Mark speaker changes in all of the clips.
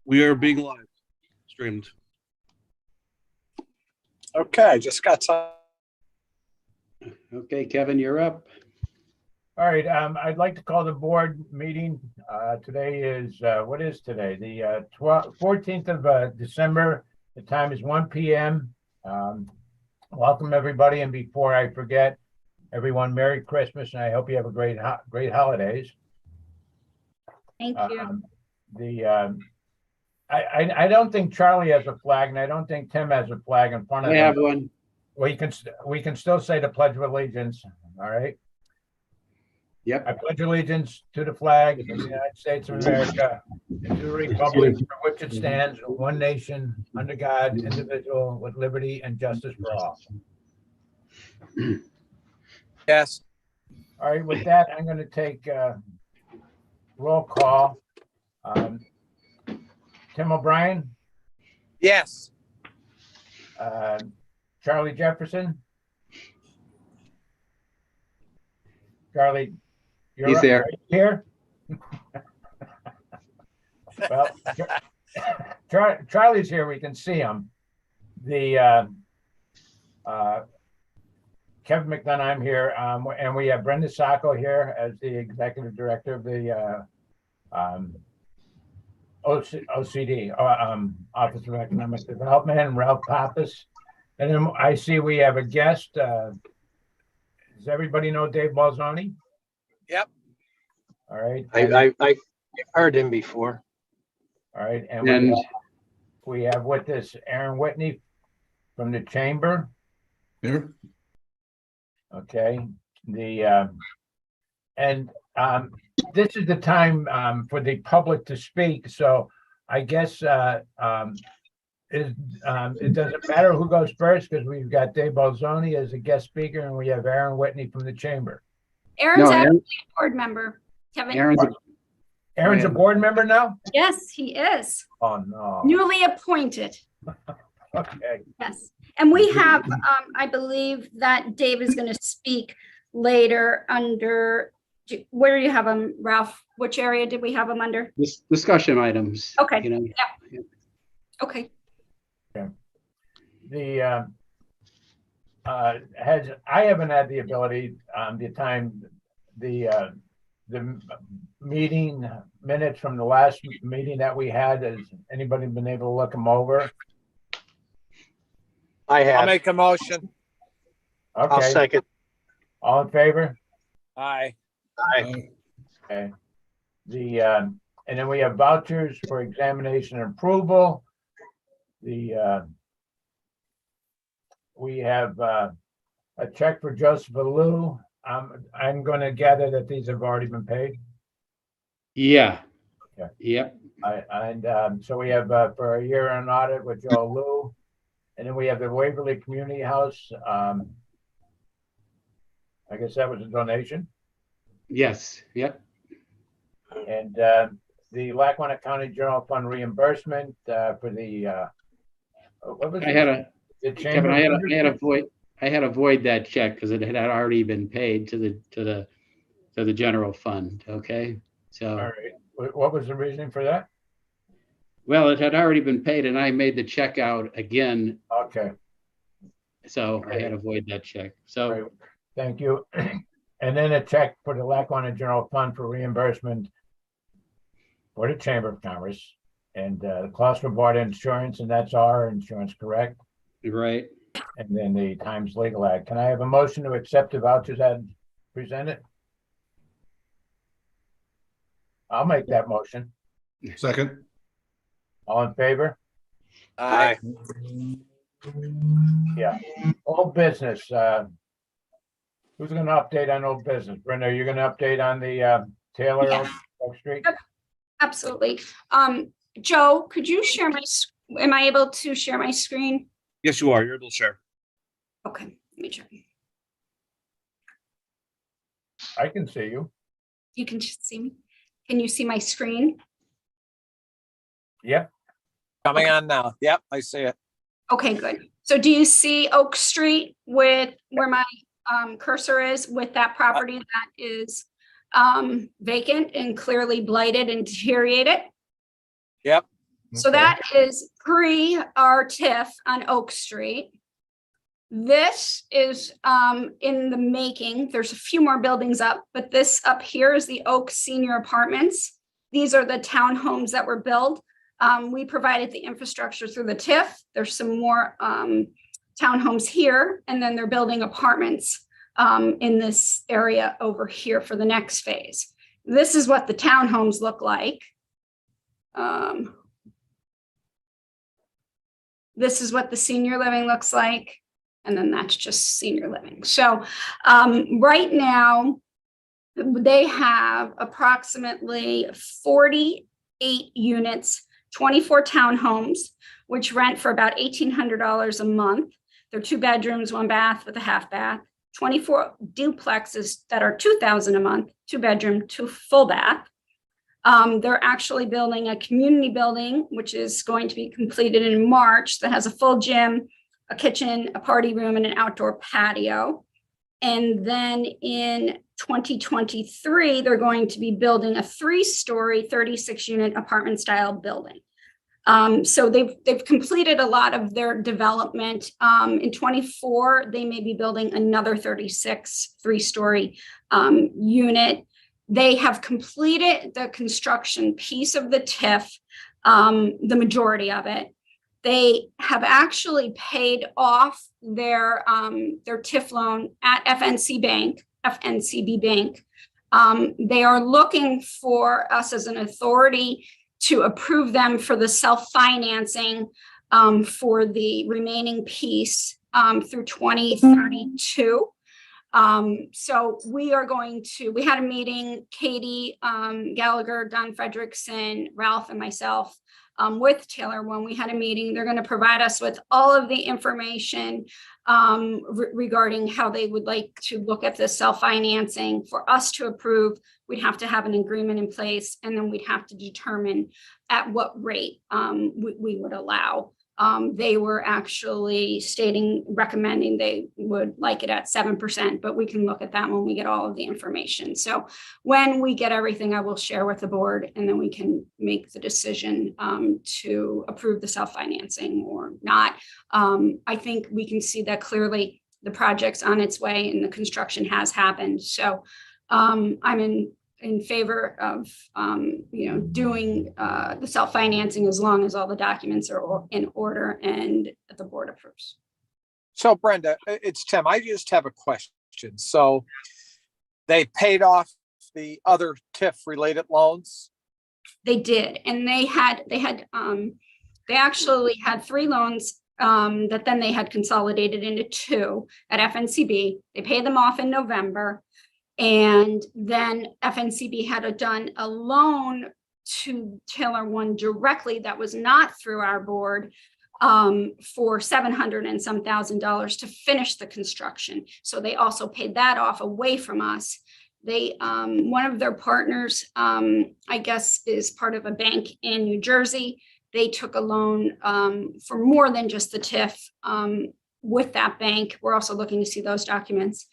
Speaker 1: We are being live streamed.
Speaker 2: Okay, just got some.
Speaker 3: Okay, Kevin, you're up.
Speaker 4: All right, I'd like to call the board meeting. Today is, what is today? The 14th of December. The time is 1 p.m. Welcome, everybody. And before I forget, everyone, Merry Christmas, and I hope you have a great holidays.
Speaker 5: Thank you.
Speaker 4: I don't think Charlie has a flag, and I don't think Tim has a flag in front of
Speaker 3: I
Speaker 4: him.
Speaker 3: have one.
Speaker 4: We can still say the Pledge of Allegiance. All right.
Speaker 3: Yep.
Speaker 4: I pledge allegiance to the flag of the United States of America and to the republic for which it stands, one nation, under God, indivisible, with liberty and justice for all.
Speaker 2: Yes.
Speaker 4: All right, with that, I'm going to take roll call. Tim O'Brien,
Speaker 2: Yes.
Speaker 4: Charlie Jefferson. Charlie,
Speaker 3: He's there.
Speaker 4: Are you here? Well, Charlie's here. We can see him. The Kevin McDonough, I'm here, and we have Brenda Sacco here as the executive director of the OCD, Office of Economic Development, and Ralph Pappas. And then I see we have a guest. Does everybody know Dave Balzoni?
Speaker 2: Yep.
Speaker 4: All right.
Speaker 6: I heard him before.
Speaker 4: All right. And we have with us Aaron Whitney from the chamber.
Speaker 1: Here.
Speaker 4: Okay. This is the time for the public to speak. So I guess it doesn't matter who goes first because we've got Dave Balzoni as a guest speaker and we have Aaron Whitney from the chamber.
Speaker 5: Aaron's actually a board member. Kevin.
Speaker 4: Aaron's a board member now?
Speaker 5: Yes, he is.
Speaker 4: Oh, no.
Speaker 5: Newly appointed.
Speaker 4: Okay.
Speaker 5: Yes. And we have, I believe that Dave is going to speak later under, where do you have him, Ralph? Which area did we have him under?
Speaker 3: This discussion items.
Speaker 5: Okay.
Speaker 3: You know.
Speaker 5: Yeah. Okay.
Speaker 4: The I haven't had the ability, the meeting minutes from the last meeting that we had. Has anybody been able to look them over?
Speaker 6: I
Speaker 2: I'll
Speaker 6: have.
Speaker 2: make a motion.
Speaker 6: I'll
Speaker 4: Okay.
Speaker 6: second.
Speaker 4: All in favor?
Speaker 2: Aye.
Speaker 6: Aye.
Speaker 4: Okay. And then we have vouchers for examination and approval. We have a check for Joseph Alou. I'm going to gather that these have already been paid.
Speaker 3: Yeah.
Speaker 4: Okay.
Speaker 3: Yep.
Speaker 4: So we have for a year-end audit with Joe Alou, and then we have the Waverly Community House. I guess that was a donation.
Speaker 3: Yes. Yep.
Speaker 4: And the Lackawanna County General Fund reimbursement for the what was
Speaker 3: Kevin,
Speaker 4: chamber?
Speaker 3: I had to void that check because it had already been paid to the general fund. Okay. So.
Speaker 4: All right. What was the reasoning for that?
Speaker 3: Well, it had already been paid and I made the check out again.
Speaker 4: Okay.
Speaker 3: So I had to void that check. So.
Speaker 4: Right. Thank you. And then a check for the Lackawanna General Fund for reimbursement for the Chamber of Commerce and the cost for board insurance, and that's our insurance, correct?
Speaker 3: Right.
Speaker 4: And then the Times Legal Ad. Can I have a motion to accept the vouchers as presented? I'll make that motion.
Speaker 1: Second.
Speaker 4: All in favor?
Speaker 2: Aye.
Speaker 4: Yeah. Old business. Who's going to update on old business? Brenda, are you going to update on the Taylor
Speaker 5: Yeah.
Speaker 4: Oak Street?
Speaker 5: Absolutely. Joe, could you share am I able to share my screen?
Speaker 1: Yes, you are. You're able to share.
Speaker 5: Okay, let me check.
Speaker 4: I can see you.
Speaker 5: You can just see me. Can you see my screen?
Speaker 4: Yep.
Speaker 2: Coming on now. Yep, I see it.
Speaker 5: Okay, good. So do you see Oak Street with where my cursor is with that property that is vacant and clearly blighted and deteriorated?
Speaker 2: Yep.
Speaker 5: So
Speaker 4: Okay.
Speaker 5: that is pre our TIF on Oak Street. This is in the making. There's a few more buildings up, but this up here is the Oak Senior Apartments. These are the townhomes that were built. We provided the infrastructure through the TIF. There's some more townhomes here, and then they're building apartments in this area over here for the next phase. This is what the townhomes look like. This is what the senior living looks like. And then that's just senior living. So right now, they have approximately 48 units, 24 townhomes, which rent for about $1,800 a month. They're 2 bedrooms, 1 bath with a half bath, 24 duplexes that are $2,000 a month, 2 bedroom, 2 full bath. They're actually building a community building, which is going to be completed in March, that has a full gym, a kitchen, a party room, and an outdoor patio. And then in 2023, they're going to be building a 3-story, 36-unit apartment style building. So they've completed a lot of their development. In 24, they may be building another 36 3-story unit. They have completed the construction piece of the TIF, the majority of it. They have actually paid off their TIF loan at FNCB Bank. They are looking for us as an authority to approve them for the self-financing for the remaining piece through 2032. So we had a meeting, Katie Gallagher, Don Frederickson, Ralph, and myself with Taylor. When we had a meeting, they're going to provide us with all of the information regarding how they would like to look at the self-financing. For us to approve, we'd have to have an agreement in place, and then we'd have to determine at what rate we would allow. They were actually recommending they would like it at 7%, but we can look at that when we get all of the information. So when we get everything, I will share with the board, and then we can make the decision to approve the self-financing or not. I think we can see that clearly the project's on its way and the construction has happened. So I'm in favor of, doing the self-financing as long as all the documents are in order and the board approves.
Speaker 2: So Brenda, it's Tim. I just have a question. So they paid off the other TIF related loans?
Speaker 5: They did, and they actually had 3 loans that then they had consolidated into 2 at FNCB. They paid them off in November. And then FNCB had done a loan to Taylor One directly that was not through our board for $700 and some thousand to finish the construction. So they also paid that off away from us. They one of their partners, I guess, is part of a bank in New Jersey. They took a loan for more than just the TIF with that bank. We're also looking to see those documents.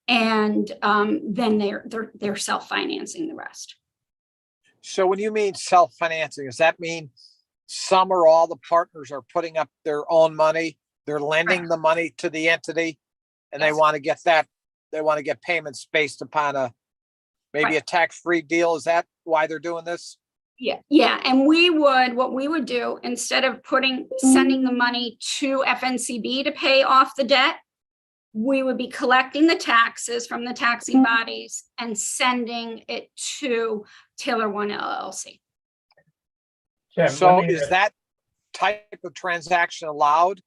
Speaker 5: And then they're self-financing the rest.
Speaker 2: So when you mean self-financing, does that mean some or all the partners are putting up their own money? They're lending the money to the entity, and
Speaker 5: Yes.
Speaker 2: they want to get that. They want to get payments based upon maybe a tax-free deal. Is that why they're doing this?
Speaker 5: Yeah. And what we would do, instead of sending the money to FNCB to pay off the debt, we would be collecting the taxes from the taxing bodies and sending it to Taylor One LLC.
Speaker 4: Tim,
Speaker 2: So
Speaker 4: let me-
Speaker 2: is that type of transaction allowed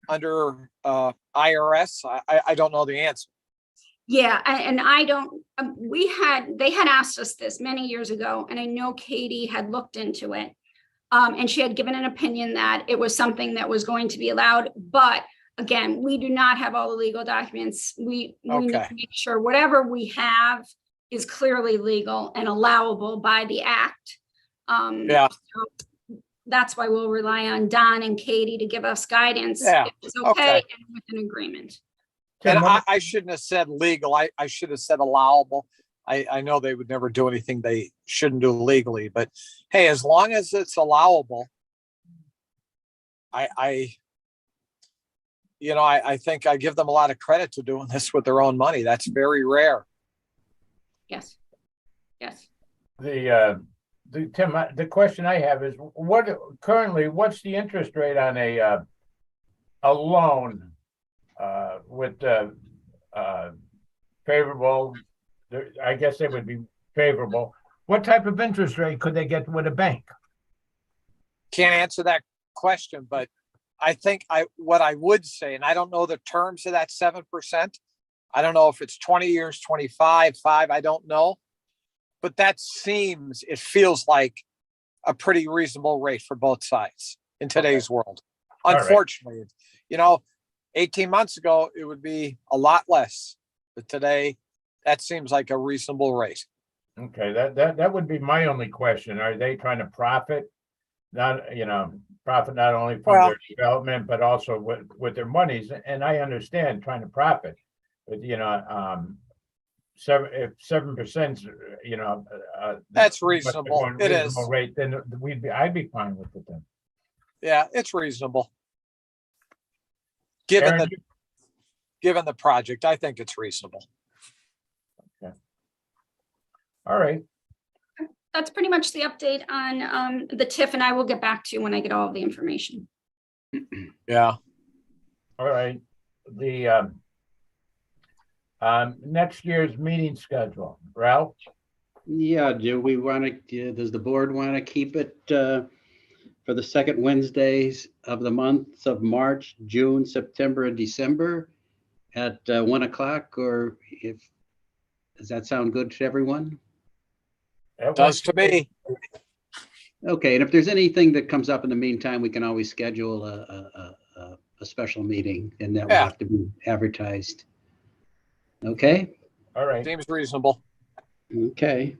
Speaker 2: under IRS? I don't know the answer.
Speaker 5: Yeah, and I don't, they had asked us this many years ago, and I know Katie had looked into it. And she had given an opinion that it was something that was going to be allowed, but again, we do not have all the legal documents. We need to make sure whatever we have is clearly legal and allowable by the act.
Speaker 2: Yeah.
Speaker 5: So that's why we'll rely on Don and Katie to give us guidance.
Speaker 2: Yeah.
Speaker 5: If it's okay and with an agreement.
Speaker 2: And
Speaker 4: Tim,
Speaker 2: I shouldn't have said legal. I should have said allowable. I know they would never do anything they shouldn't do legally, but hey, as long as it's allowable, I think I give them a lot of credit to doing this with their own money. That's very rare.
Speaker 5: Yes. Yes.
Speaker 4: Tim, the question I have is what's the interest rate on a loan with favorable? I guess they would be favorable. What type of interest rate could they get with a bank?
Speaker 2: Can't answer that question, but I think what I would say, and I don't know the terms of that 7%. I don't know if it's 20 years, 25, 5, I don't know. But it feels like a pretty reasonable rate for both sides in today's world. Unfortunately, 18 months ago, it would be a lot less. But today, that seems like a reasonable rate.
Speaker 4: Okay, that would be my only question. Are they trying to profit? Profit not only from their development, but also with their monies. And I understand trying to profit, but 7%,
Speaker 2: that's reasonable. It is
Speaker 4: rate. Then I'd be fine with it then.
Speaker 2: Yeah, it's reasonable. Given the project, I think it's reasonable.
Speaker 4: Okay. All right.
Speaker 5: That's pretty much the update on the TIF, and I will get back to you when I get all of the information.
Speaker 2: Yeah.
Speaker 4: All right. The next year's meeting schedule, Ralph?
Speaker 3: Yeah, does the board want to keep it for the second Wednesdays of the months of March, June, September, and December at 1 o'clock, or does that sound good to everyone?
Speaker 2: It does to me.
Speaker 3: Okay, and if there's anything that comes up in the meantime, we can always schedule a special meeting, and that will have to be advertised. Okay?
Speaker 4: All right.
Speaker 2: Seems reasonable.
Speaker 3: Okay.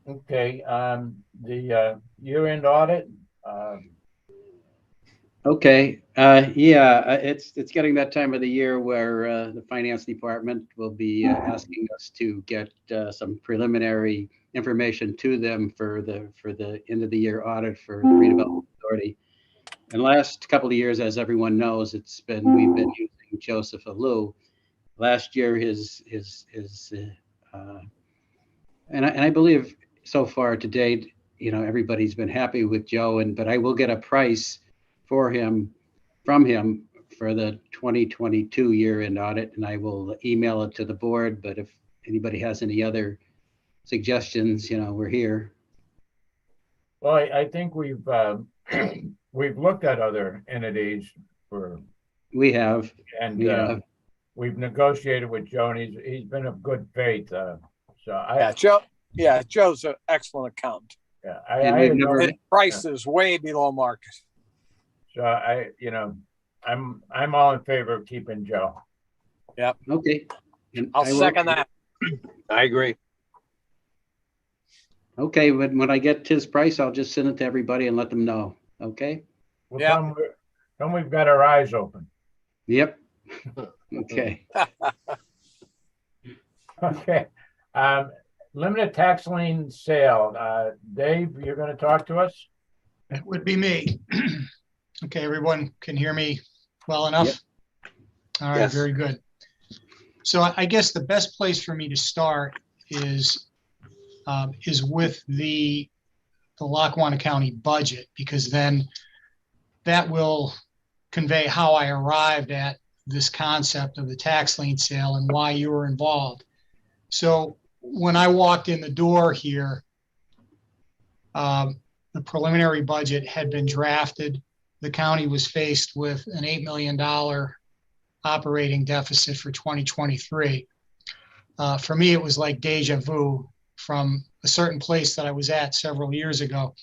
Speaker 4: Okay, the year-end audit.
Speaker 3: Okay, yeah, it's getting that time of the year where the finance department will be asking us to get some preliminary information to them for the end of the year audit for the redevelopment authority. And last couple of years, as everyone knows, we've been using Joseph Alou. Last year, and I believe so far to date, everybody's been happy with Joe, but I will get a price from him for the 2022 year-end audit, and I will email it to the board. But if anybody has any other suggestions, we're here.
Speaker 4: Well, I think we've looked at other entities
Speaker 3: We have.
Speaker 4: We've negotiated with Joe, and he's been of good faith.
Speaker 2: Joe's an excellent accountant.
Speaker 4: Yeah,
Speaker 2: his price is way below market.
Speaker 4: So I'm all in favor of keeping Joe.
Speaker 2: Yep.
Speaker 3: Okay. And
Speaker 2: I'll second that.
Speaker 6: I agree.
Speaker 3: Okay, when I get his price, I'll just send it to everybody and let them know. Okay.
Speaker 4: Well, yeah. Then we've got our eyes open.
Speaker 3: Yep. Okay.
Speaker 4: Okay. Limited tax lien sale. Dave, you're going to talk to us?
Speaker 7: It would be me. Okay, everyone can hear me well enough?
Speaker 3: Yep.
Speaker 7: All right, yes. Very good. So I guess the best place for me to start is with the Lackawanna County budget, because then that will convey how I arrived at this concept of the tax lien sale and why you were involved. So when I walked in the door here, the preliminary budget had been drafted. The county was faced with an $8 million operating deficit for 2023. For me, it was like deja vu from a certain place that I was at several years ago.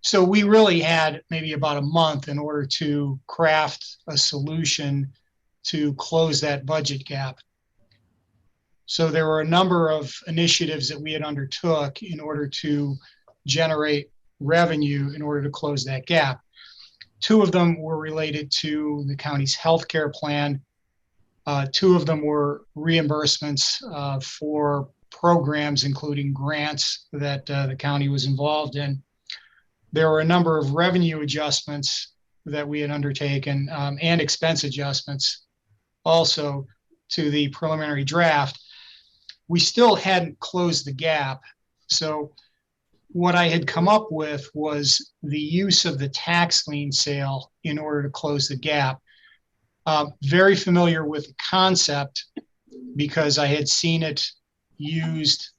Speaker 7: So we really had maybe about a month in order to craft a solution to close that budget gap. So there were a number of initiatives that we had undertook in order to generate revenue in order to close that gap. Two of them were related to the county's healthcare plan. Two of them were reimbursements for programs, including grants that the county was involved in. there were a number of revenue adjustments that we had undertaken and expense adjustments also to the preliminary draft. We still hadn't closed the gap. So what I had come up with was the use of the tax lien sale in order to close the gap. Very familiar with the concept because I had seen it used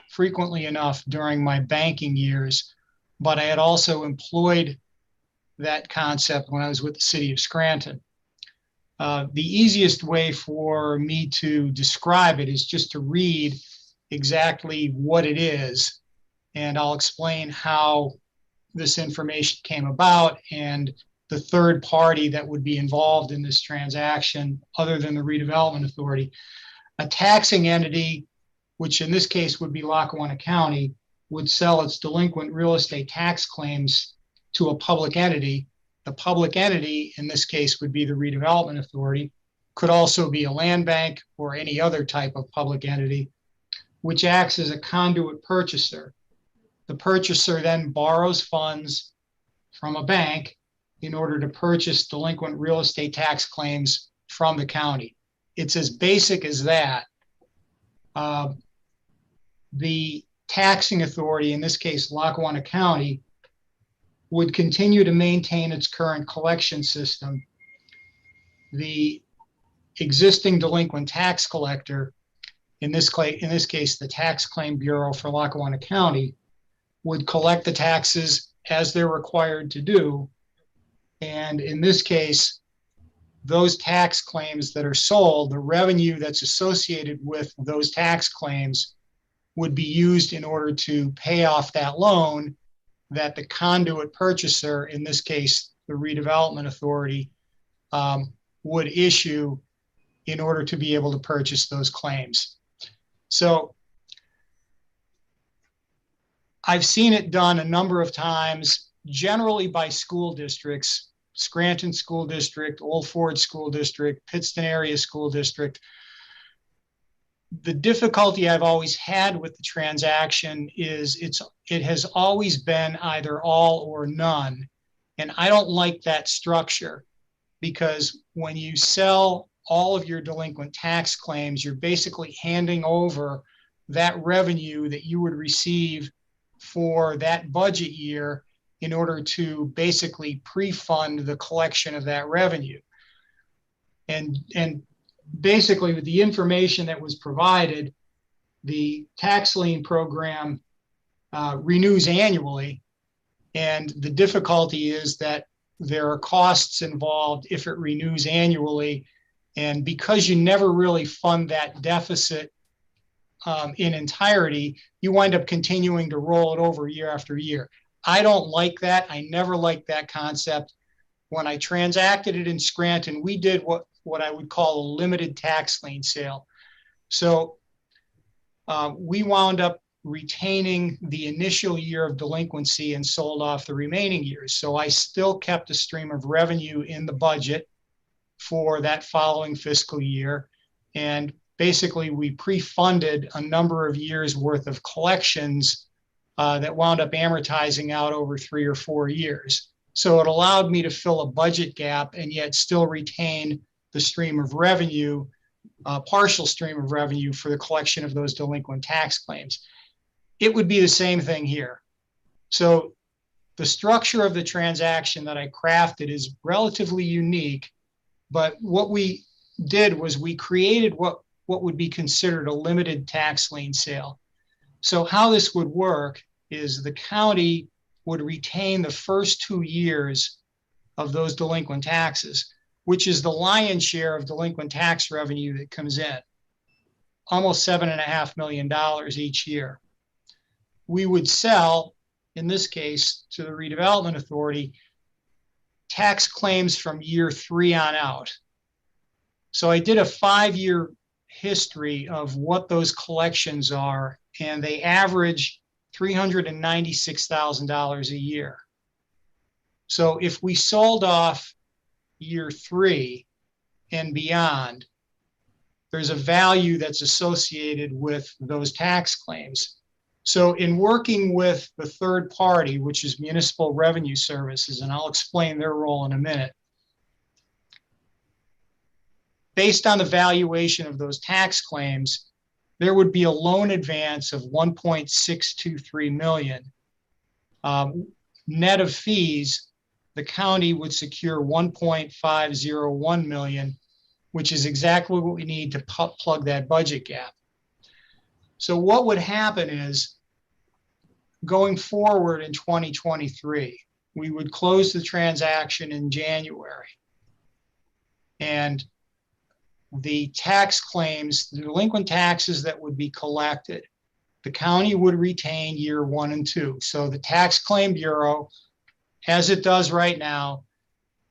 Speaker 7: frequently enough during my banking years, but I had also employed that concept when I was with the city of Scranton. The easiest way for me to describe it is just to read exactly what it is, and I'll explain how this information came about and the third party that would be involved in this transaction other than the redevelopment authority. A taxing entity, which in this case would be Lackawanna County, would sell its delinquent real estate tax claims to a public entity. The public entity, in this case, would be the redevelopment authority, could also be a land bank or any other type of public entity, which acts as a conduit purchaser. The purchaser then borrows funds from a bank in order to purchase delinquent real estate tax claims from the county. It's as basic as that. The taxing authority, in this case, Lackawanna County, would continue to maintain its current collection system. The existing delinquent tax collector, in this case, the Tax Claim Bureau for Lackawanna County, would collect the taxes as they're required to do. And in this case, those tax claims that are sold, the revenue that's associated with those tax claims would be used in order to pay off that loan that the conduit purchaser, in this case, the redevelopment authority, would issue in order to be able to purchase those claims. So I've seen it done a number of times, generally by school districts, Scranton School District, Old Ford School District, Pittston Area School District. The difficulty I've always had with the transaction is it has always been either all or none. And I don't like that structure because when you sell all of your delinquent tax claims, you're basically handing over that revenue that you would receive for that budget year in order to basically pre-fund the collection of that revenue. And basically with the information that was provided, the tax lien program renews annually. And the difficulty is that there are costs involved if it renews annually. And because you never really fund that deficit in entirety, you wind up continuing to roll it over year after year. I don't like that. I never liked that concept. When I transacted it in Scranton, we did what I would call a limited tax lien sale. So we wound up retaining the initial year of delinquency and sold off the remaining years. So I still kept a stream of revenue in the budget for that following fiscal year. And basically we pre-funded a number of years worth of collections that wound up amortizing out over 3 or 4 years. So it allowed me to fill a budget gap and yet still retain the stream of revenue, partial stream of revenue for the collection of those delinquent tax claims. It would be the same thing here. So the structure of the transaction that I crafted is relatively unique, but what we did was we created what would be considered a limited tax lien sale. So how this would work is the county would retain the first 2 years of those delinquent taxes, which is the lion's share of delinquent tax revenue that comes in, almost $7.5 million each year. We would sell, in this case, to the redevelopment authority, tax claims from year 3 on out. So I did a 5-year history of what those collections are, and they average $396,000 a year. So if we sold off year 3 and beyond, there's a value that's associated with those tax claims. So in working with the third party, which is Municipal Revenue Services, and I'll explain their role in a minute, based on the valuation of those tax claims, there would be a loan advance of 1.623 million. Net of fees, the county would secure 1.501 million, which is exactly what we need to plug that budget gap. So what would happen is, going forward in 2023, we would close the transaction in January. And the tax claims, the delinquent taxes that would be collected, the county would retain year 1 and 2. So the Tax Claim Bureau, as it does right now,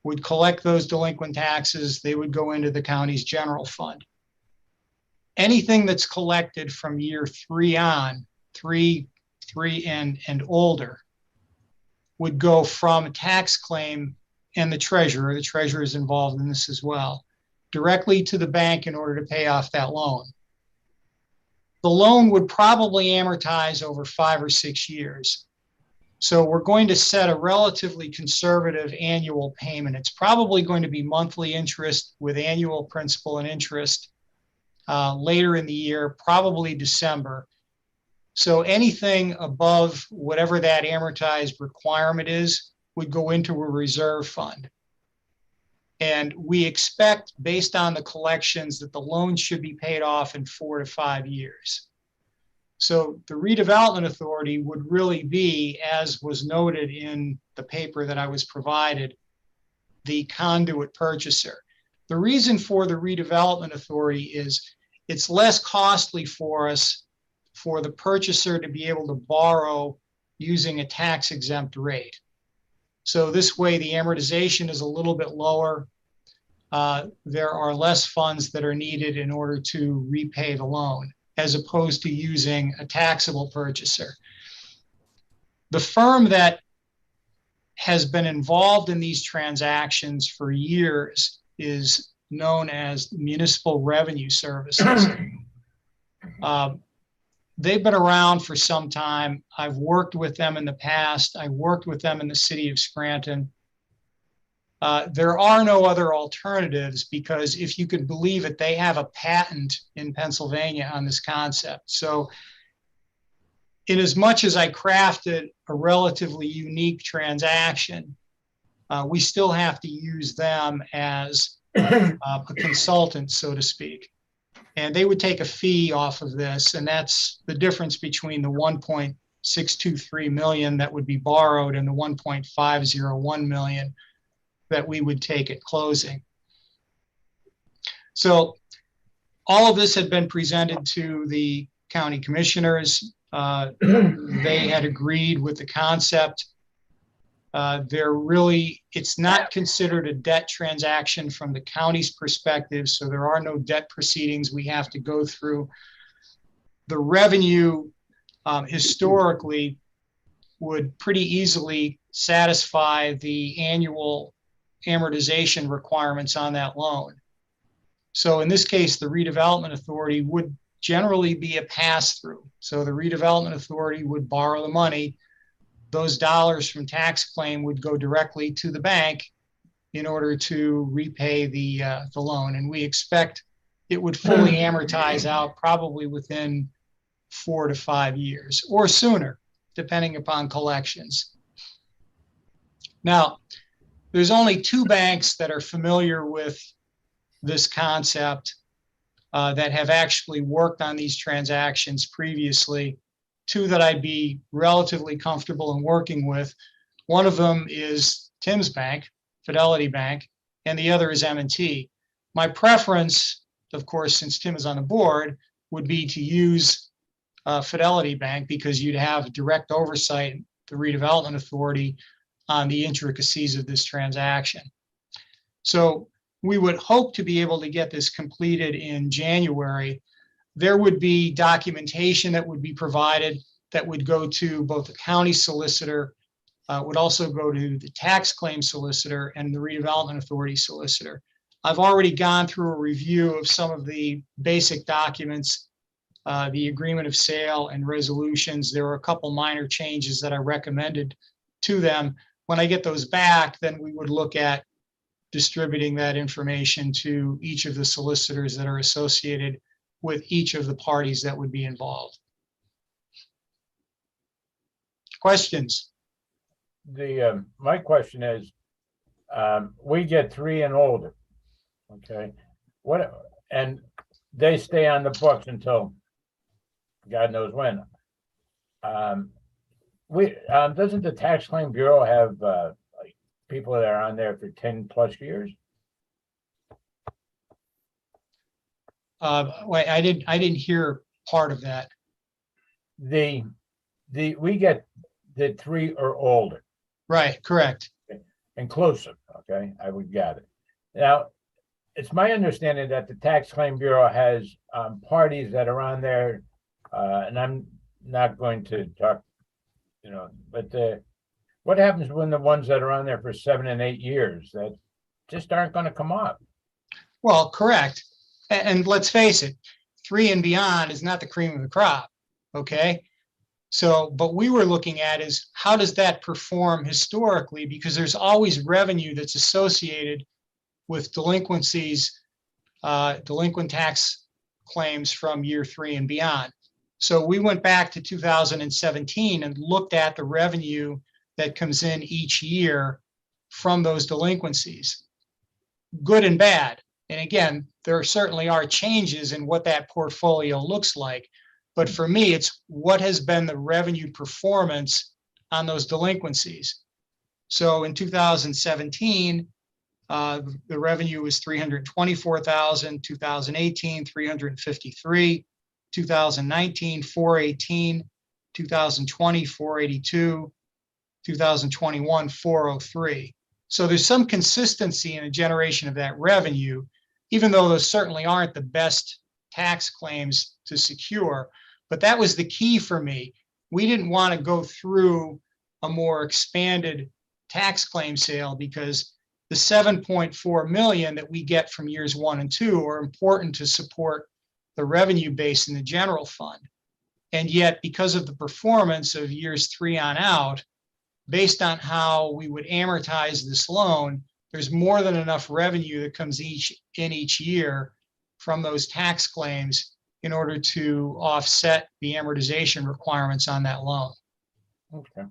Speaker 7: would collect those delinquent taxes. They would go into the county's general fund. Anything that's collected from year 3 on, three and older, would go from a tax claim and the treasurer is involved in this as well, directly to the bank in order to pay off that loan. The loan would probably amortize over 5 or 6 years. So we're going to set a relatively conservative annual payment. It's probably going to be monthly interest with annual principal and interest later in the year, probably December. So anything above whatever that amortized requirement is would go into a reserve fund. And we expect, based on the collections, that the loan should be paid off in 4 to 5 years. So the Redevelopment Authority would really be, as was noted in the paper that I was provided, the conduit purchaser. The reason for the Redevelopment Authority is it's less costly for us, for the purchaser to be able to borrow using a tax-exempt rate. So this way the amortization is a little bit lower. There are less funds that are needed in order to repay the loan, as opposed to using a taxable purchaser. The firm that has been involved in these transactions for years is known as Municipal Revenue Services. They've been around for some time. I've worked with them in the past. I worked with them in the city of Scranton. There are no other alternatives because, if you could believe it, they have a patent in Pennsylvania on this concept. So in as much as I crafted a relatively unique transaction, we still have to use them as a consultant, so to speak. And they would take a fee off of this, and that's the difference between the 1.623 million that would be borrowed and the 1.501 million that we would take at closing. So all of this had been presented to the county commissioners. They had agreed with the concept. It's not considered a debt transaction from the county's perspective, so there are no debt proceedings we have to go through. The revenue historically would pretty easily satisfy the annual amortization requirements on that loan. So in this case, the Redevelopment Authority would generally be a pass-through. So the Redevelopment Authority would borrow the money. Those dollars from tax claim would go directly to the bank in order to repay the loan. And we expect it would fully amortize out probably within 4 to 5 years or sooner, depending upon collections. Now, there's only 2 banks that are familiar with this concept that have actually worked on these transactions previously. 2 that I'd be relatively comfortable in working with. One of them is Tim's Bank, Fidelity Bank, and the other is M&T. My preference, of course, since Tim is on the board, would be to use Fidelity Bank because you'd have direct oversight, the Redevelopment Authority, on the intricacies of this transaction. So we would hope to be able to get this completed in January. There would be documentation that would be provided that would go to both the county solicitor, would also go to the tax claim solicitor and the Redevelopment Authority solicitor. I've already gone through a review of some of the basic documents the agreement of sale and resolutions. There were a couple minor changes that I recommended to them. When I get those back, then we would look at distributing that information to each of the solicitors that are associated with each of the parties that would be involved. Questions?
Speaker 4: My question is, we get 3 and older, okay? And they stay on the books until God knows when. Doesn't the Tax Claim Bureau have like people that are on there for 10+ years?
Speaker 7: Wait, I didn't hear part of that.
Speaker 4: We get the 3 or older.
Speaker 7: Right, correct.
Speaker 4: Inclusive, okay, I would get it. Now, it's my understanding that the Tax Claim Bureau has parties that are on there, and I'm not going to talk, but what happens when the ones that are on there for 7 and 8 years that just aren't going to come up?
Speaker 7: Well, correct. And let's face it, 3 and beyond is not the cream of the crop, okay? So, but we were looking at is how does that perform historically? Because there's always revenue that's associated with delinquencies, delinquent tax claims from year 3 and beyond. So we went back to 2017 and looked at the revenue that comes in each year from those delinquencies, good and bad. And again, there certainly are changes in what that portfolio looks like. But for me, it's what has been the revenue performance on those delinquencies. So in 2017, the revenue was 324,000, 2018, 353, 2019, 418, 2020, 482, 2021, 403. So there's some consistency in the generation of that revenue, even though those certainly aren't the best tax claims to secure. But that was the key for me. We didn't want to go through a more expanded tax claim sale because the 7.4 million that we get from years 1 and 2 are important to support the revenue base in the general fund. And yet, because of the performance of years 3 on out, based on how we would amortize this loan, there's more than enough revenue that comes in each year from those tax claims in order to offset the amortization requirements on that loan.
Speaker 4: Okay.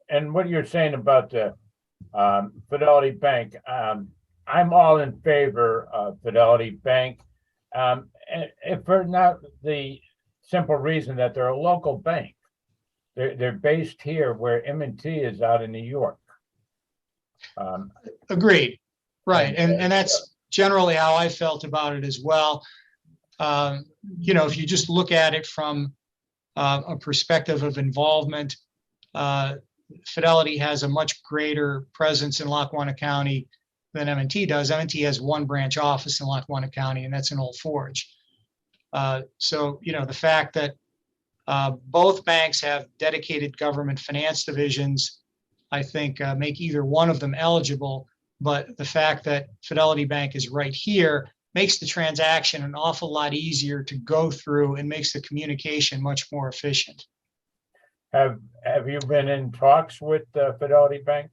Speaker 4: And what you're saying about the Fidelity Bank, I'm all in favor of Fidelity Bank, and if for not the simple reason that they're a local bank. They're based here where M&T is out in New York.
Speaker 7: Agreed. Right. And that's generally how I felt about it as well. If you just look at it from a perspective of involvement, Fidelity has a much greater presence in Lackawanna County than M&T does. M&T has 1 branch office in Lackawanna County, and that's in Old Forge. So, the fact that both banks have dedicated government finance divisions, I think, make either one of them eligible. But the fact that Fidelity Bank is right here makes the transaction an awful lot easier to go through and makes the communication much more efficient.
Speaker 4: Have you been in talks with Fidelity Bank?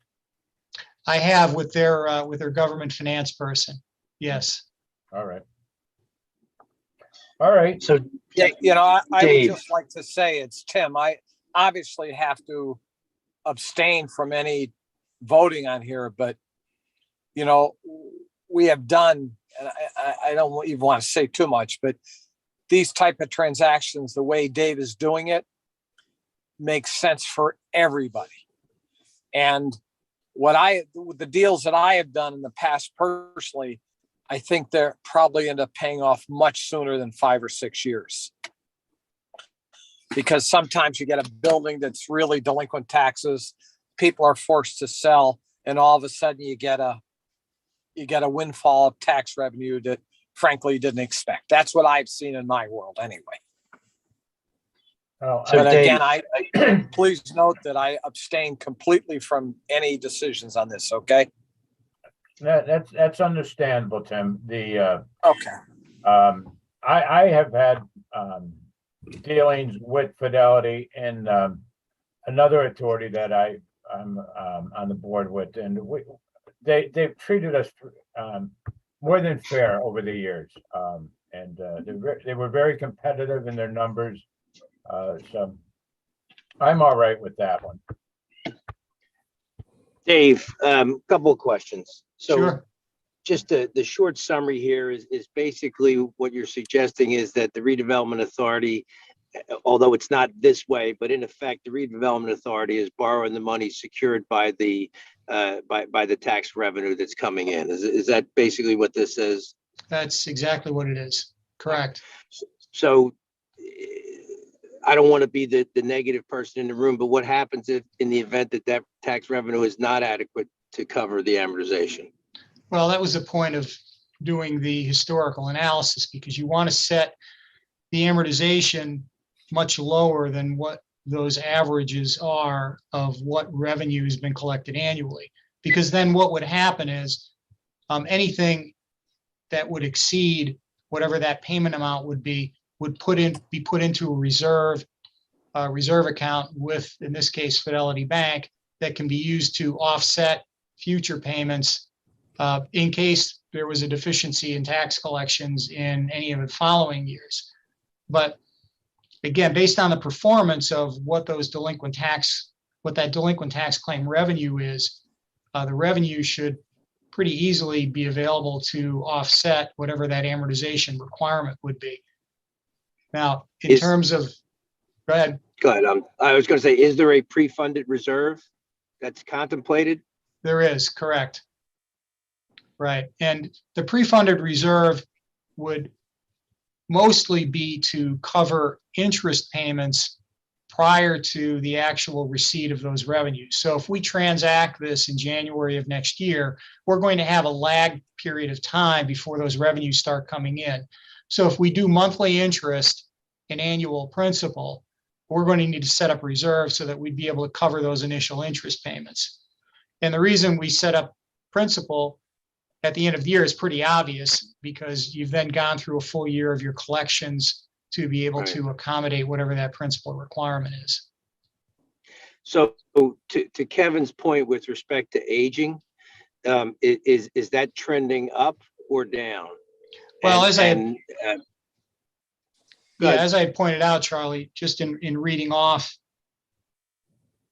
Speaker 7: I have with their government finance person. Yes.
Speaker 4: All right. All right.
Speaker 6: So,
Speaker 2: Yeah, I would
Speaker 6: Dave.
Speaker 2: just like to say it's Tim. I obviously have to abstain from any voting on here, but we have done, and I don't even want to say too much, but these type of transactions, the way Dave is doing it, makes sense for everybody. And the deals that I have done in the past personally, I think they're probably end up paying off much sooner than 5 or 6 years. Because sometimes you get a building that's really delinquent taxes, people are forced to sell, and all of a sudden you get a windfall of tax revenue that frankly you didn't expect. That's what I've seen in my world anyway.
Speaker 4: Oh,
Speaker 6: So
Speaker 2: But
Speaker 6: Dave-
Speaker 2: again, I please note that I abstain completely from any decisions on this. Okay.
Speaker 4: that's understandable, Tim.
Speaker 2: Okay.
Speaker 4: I have had dealings with Fidelity and another authority that I'm on the board with, and they've treated us more than fair over the years, and they were very competitive in their numbers, so I'm all right with that one.
Speaker 6: Dave, couple of questions. So
Speaker 7: Sure.
Speaker 6: just the short summary here is basically what you're suggesting is that the redevelopment authority, although it's not this way, but in effect, the redevelopment authority is borrowing the money secured by the tax revenue that's coming in. Is that basically what this is?
Speaker 7: That's exactly what it is. Correct.
Speaker 6: So I don't want to be the negative person in the room, but what happens if in the event that tax revenue is not adequate to cover the amortization?
Speaker 7: Well, that was the point of doing the historical analysis, because you want to set the amortization much lower than what those averages are of what revenue has been collected annually. Because then what would happen is anything that would exceed whatever that payment amount would be would be put into a reserve account with, in this case, Fidelity Bank, that can be used to offset future payments in case there was a deficiency in tax collections in any of the following years. But again, based on the performance of what that delinquent tax claim revenue is, the revenue should pretty easily be available to offset whatever that amortization requirement would be. Now, in terms of, go ahead.
Speaker 6: Go ahead. I was going to say, is there a pre-funded reserve that's contemplated?
Speaker 7: There is, correct. Right. And the pre-funded reserve would mostly be to cover interest payments prior to the actual receipt of those revenues. So if we transact this in January of next year, we're going to have a lag period of time before those revenues start coming in. So if we do monthly interest and annual principal, we're going to need to set up reserves so that we'd be able to cover those initial interest payments. And the reason we set up principal at the end of the year is pretty obvious, because you've then gone through a full year of your collections to be able to accommodate whatever that principal requirement is.
Speaker 6: So to Kevin's point with respect to aging, is that trending up or down?
Speaker 7: Well,
Speaker 6: as
Speaker 7: I pointed out, Charlie, just in reading off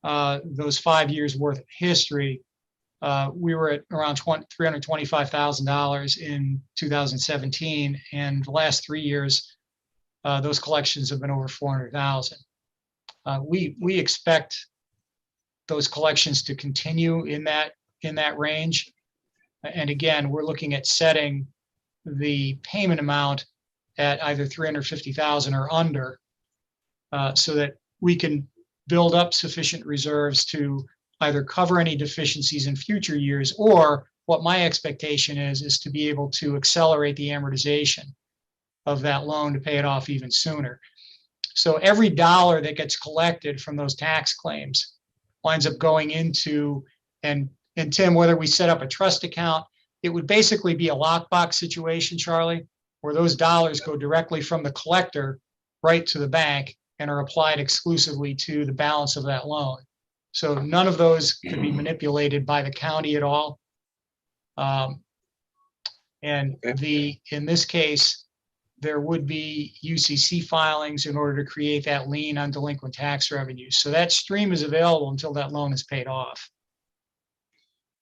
Speaker 7: those 5 years worth of history, we were at around $325,000 in 2017, and the last 3 years, those collections have been over $400,000. We expect those collections to continue in that range. And again, we're looking at setting the payment amount at either $350,000 or under, so that we can build up sufficient reserves to either cover any deficiencies in future years, or what my expectation is to be able to accelerate the amortization of that loan to pay it off even sooner. So every dollar that gets collected from those tax claims winds up going into, and Tim, whether we set up a trust account, it would basically be a lockbox situation, Charlie, where those dollars go directly from the collector right to the bank and are applied exclusively to the balance of that loan. So none of those could be manipulated by the county at all. In this case, there would be UCC filings in order to create that lien on delinquent tax revenues. So that stream is available until that loan is paid off.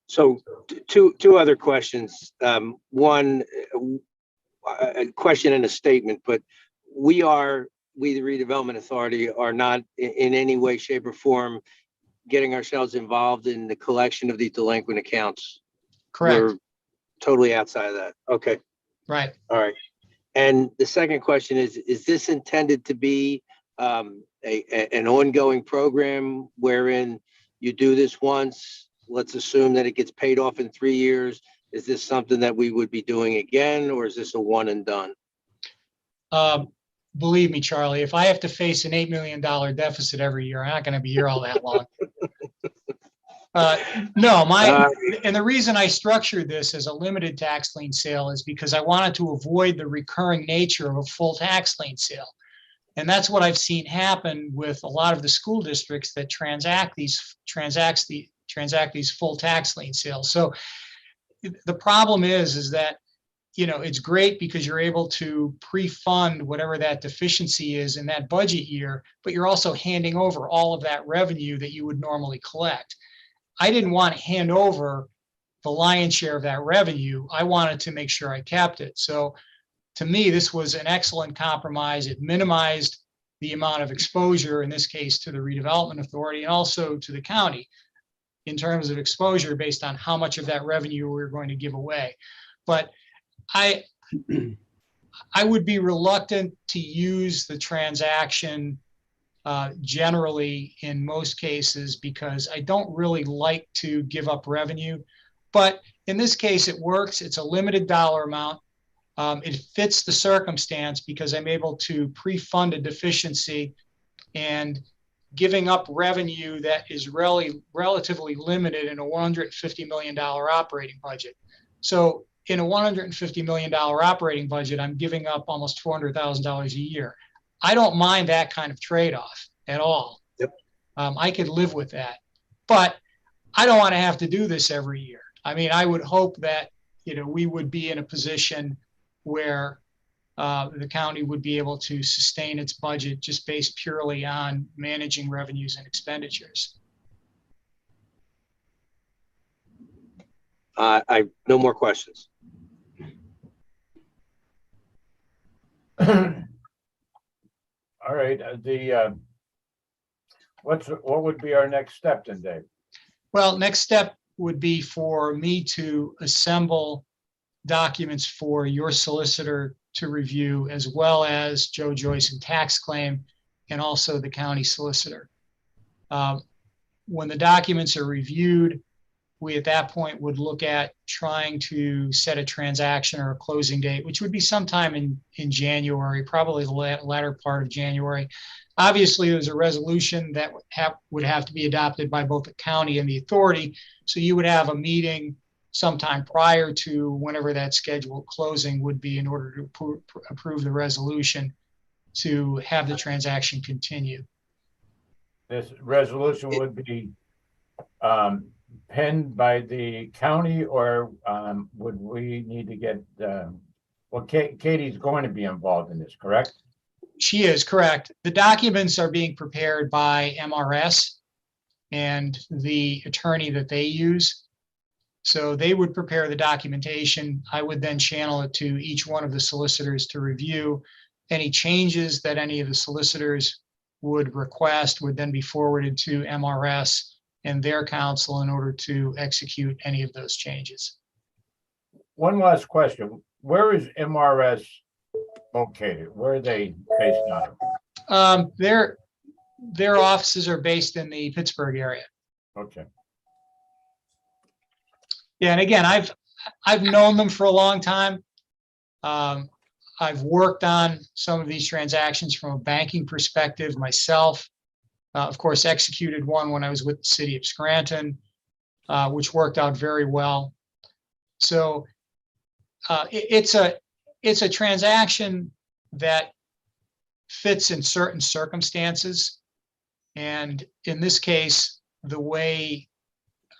Speaker 6: So two other questions. One, a question and a statement, but we the Redevelopment Authority are not in any way, shape, or form getting ourselves involved in the collection of these delinquent accounts.
Speaker 7: Correct.
Speaker 6: We're totally outside of that. Okay.
Speaker 7: Right.
Speaker 6: All right. And the second question is this intended to be an ongoing program wherein you do this once, let's assume that it gets paid off in 3 years. Is this something that we would be doing again, or is this a one and done?
Speaker 7: Believe me, Charlie, if I have to face an $8 million deficit every year, I'm not going to be here all that long. No, and the reason I structured this as a limited tax lien sale is because I wanted to avoid the recurring nature of a full tax lien sale. And that's what I've seen happen with a lot of the school districts that transact these full tax lien sales. So the problem is that, you know, it's great because you're able to pre-fund whatever that deficiency is in that budget year, but you're also handing over all of that revenue that you would normally collect. I didn't want to hand over the lion's share of that revenue. I wanted to make sure I kept it. So to me, this was an excellent compromise. It minimized the amount of exposure, in this case, to the redevelopment authority and also to the county in terms of exposure based on how much of that revenue we're going to give away. But I would be reluctant to use the transaction generally in most cases because I don't really like to give up revenue. But in this case, it works. It's a limited dollar amount. It fits the circumstance because I'm able to pre-fund a deficiency and giving up revenue that is really relatively limited in a $150 million operating budget. So in a $150 million operating budget, I'm giving up almost $400,000 a year. I don't mind that kind of trade-off at all.
Speaker 6: Yep.
Speaker 7: I could live with that, but I don't want to have to do this every year. I mean, I would hope that, you know, we would be in a position where the county would be able to sustain its budget just based purely on managing revenues and expenditures.
Speaker 6: I no more questions.
Speaker 4: All right, what would be our next step then, Dave?
Speaker 7: Well, next step would be for me to assemble documents for your solicitor to review, as well as Joe Joyce and tax claim, and also the county solicitor. When the documents are reviewed, we at that point would look at trying to set a transaction or a closing date, which would be sometime in January, probably the latter part of January. Obviously, there's a resolution that would have to be adopted by both the county and the authority. So you would have a meeting sometime prior to whenever that scheduled closing would be in order to approve the resolution to have the transaction continue.
Speaker 4: This resolution would be penned by the county, or would we need to get, well, Katie's going to be involved in this, correct?
Speaker 7: She is, correct. The documents are being prepared by MRS and the attorney that they use. So they would prepare the documentation. I would then channel it to each one of the solicitors to review. Any changes that any of the solicitors would request would then be forwarded to MRS and their counsel in order to execute any of those changes.
Speaker 4: One last question. Where is MRS located? Where are they based out of?
Speaker 7: Their offices are based in the Pittsburgh area.
Speaker 4: Okay.
Speaker 7: Yeah, and again, I've known them for a long time. I've worked on some of these transactions from a banking perspective myself. Of course, executed one when I was with the city of Scranton, which worked out very well. So it's a transaction that fits in certain circumstances. And in this case, the way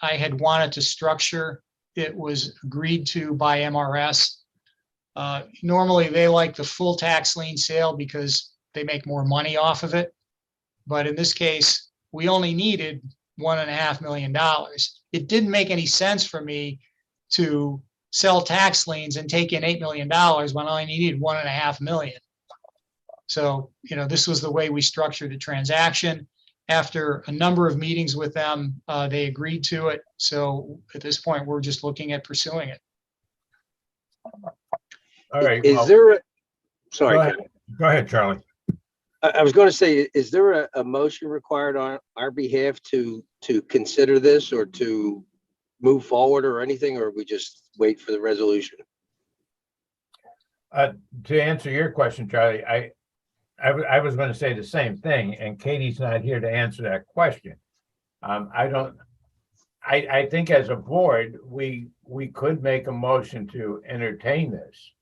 Speaker 7: I had wanted to structure it was agreed to by MRS. Normally, they like the full tax lien sale because they make more money off of it. But in this case, we only needed $1.5 million. It didn't make any sense for me to sell tax liens and take in $8 million when I needed $1.5 million. So, you know, this was the way we structured the transaction. After a number of meetings with them, they agreed to it. So at this point, we're just looking at pursuing it.
Speaker 4: All right.
Speaker 6: Is there a, sorry.
Speaker 4: Go ahead, Charlie.
Speaker 6: I was going to say, is there a motion required on our behalf to consider this or to move forward or anything, or we just wait for the resolution?
Speaker 4: To answer your question, Charlie, I was going to say the same thing, and Katie's not here to answer that question. I I think as a board, we could make a motion to entertain this.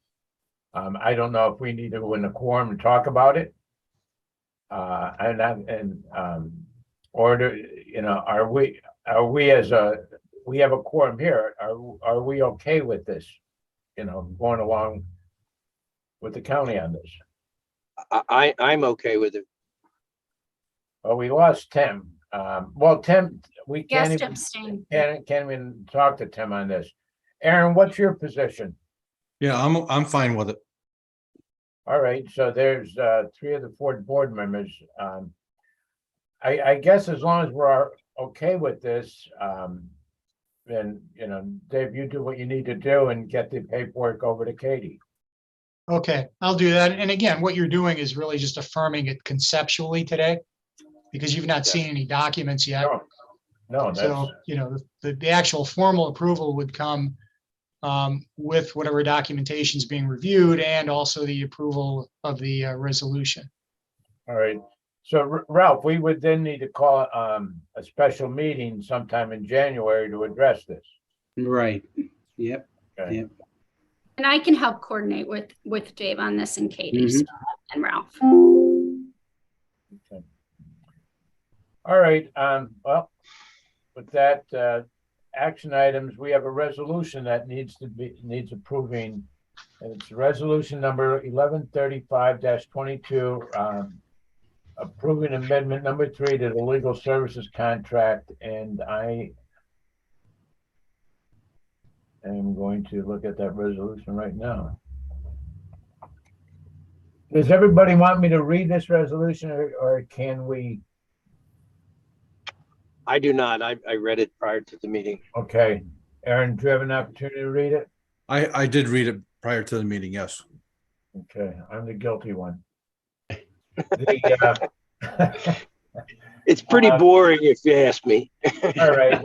Speaker 4: I don't know if we need to win a quorum and talk about it. Or do, are we we have a quorum here, are we okay with this? Going along with the county on this?
Speaker 6: I'm okay with it.
Speaker 4: Well, we lost Tim. Well, Tim, we
Speaker 5: Yes,
Speaker 4: can't
Speaker 5: to
Speaker 4: even,
Speaker 5: abstain.
Speaker 4: can't even talk to Tim on this. Aaron, what's your position?
Speaker 1: Yeah, I'm fine with it.
Speaker 4: All right, so there's 3 of the 4 board members. I guess as long as we're okay with this, then, Dave, you do what you need to do and get the paperwork over to Katie.
Speaker 7: Okay, I'll do that. And again, what you're doing is really just affirming it conceptually today, because you've not seen any documents yet.
Speaker 4: No, that's,
Speaker 7: So, the actual formal approval would come with whatever documentation is being reviewed and also the approval of the resolution.
Speaker 4: all right. So Ralph, we would then need to call a special meeting sometime in January to address this.
Speaker 3: Right. Yep.
Speaker 4: Okay.
Speaker 3: Yep.
Speaker 5: And I can help coordinate with Dave on this and Katie
Speaker 3: Mhm.
Speaker 5: and Ralph.
Speaker 4: Okay. All right, well, with that, action items, we have a resolution that needs approving. And it's resolution number 1135-22, approving amendment number 3 to the legal services contract. And I am going to look at that resolution right now. Does everybody want me to read this resolution, or can we?
Speaker 6: I do not. I read it prior to the meeting.
Speaker 4: Okay, Aaron, do you have an opportunity to read it?
Speaker 1: I did read it prior to the meeting, yes.
Speaker 4: Okay, I'm the guilty one.
Speaker 6: It's pretty boring if you ask me.
Speaker 4: All right,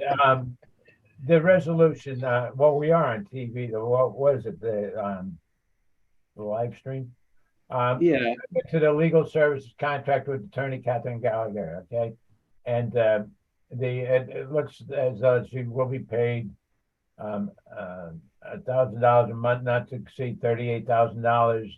Speaker 4: the resolution, well, we are on TV, what is it, the live stream?
Speaker 3: Yeah.
Speaker 4: To the legal services contract with Attorney Catherine Gallagher, okay? And it looks as though she will be paid $1,000 a month, not to exceed $38,000.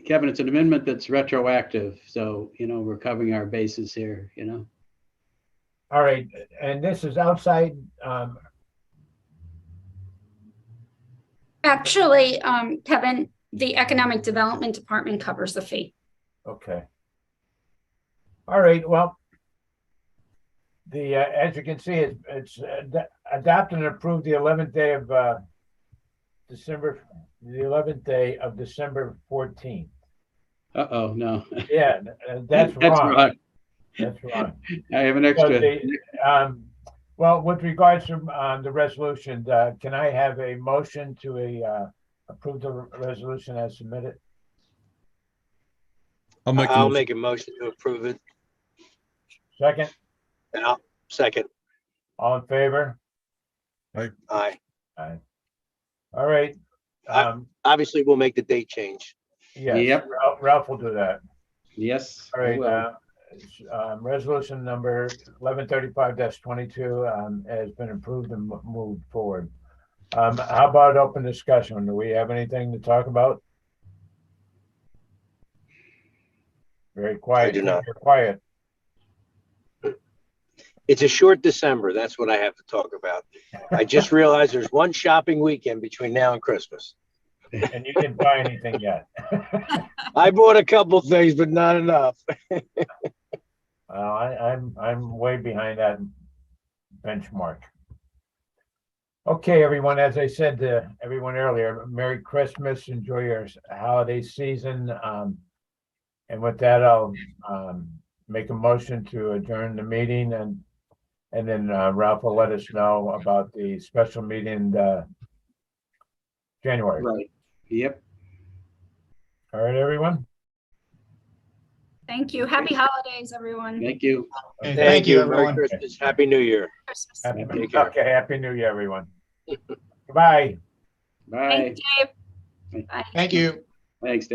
Speaker 3: Kevin, it's an amendment that's retroactive. So, we're covering our bases here,
Speaker 4: All right, and this is outside,
Speaker 5: Actually, Kevin, the Economic Development Department covers the fee.
Speaker 4: okay. All right, well, as you can see, it's adopted and approved the 11th day of December, the 11th day of December 14th.
Speaker 3: Uh-oh, no.
Speaker 4: Yeah, that's wrong. That's wrong.
Speaker 3: I have an extra.
Speaker 4: Well, with regards to the resolution, can I have a motion to approve the resolution as submitted?
Speaker 6: I'll make a motion to approve it.
Speaker 4: Second,
Speaker 6: And I'll second.
Speaker 4: all in favor?
Speaker 6: Aye.
Speaker 4: Aye. All right.
Speaker 6: Obviously, we'll make the date change.
Speaker 4: Yes,
Speaker 3: Yep.
Speaker 4: Ralph will do that.
Speaker 3: Yes.
Speaker 4: All right. Resolution number 1135-22 has been approved and moved forward. How about open discussion? Do we have anything to talk about? Very quiet.
Speaker 6: I do not.
Speaker 4: You're quiet.
Speaker 6: It's a short December. That's what I have to talk about. I just realized there's one shopping weekend between now and Christmas.
Speaker 4: And you didn't buy anything yet.
Speaker 6: I bought a couple things, but not enough.
Speaker 4: I'm way behind that benchmark. Okay, everyone, as I said to everyone earlier, Merry Christmas, enjoy your holiday season. And with that, I'll make a motion to adjourn the meeting, and then Ralph will let us know about the special meeting January.
Speaker 3: Right. Yep.
Speaker 4: All right, everyone.
Speaker 5: Thank you. Happy holidays, everyone.
Speaker 3: Thank you.
Speaker 7: Okay,
Speaker 6: Thank you. Merry
Speaker 7: everyone.
Speaker 6: Christmas. Happy New Year.
Speaker 5: Christmas.
Speaker 6: Take care.
Speaker 4: Okay, Happy New Year, everyone. Goodbye.
Speaker 3: Bye.
Speaker 5: Thank you, Dave. Bye.
Speaker 7: Thank you.
Speaker 3: Thanks.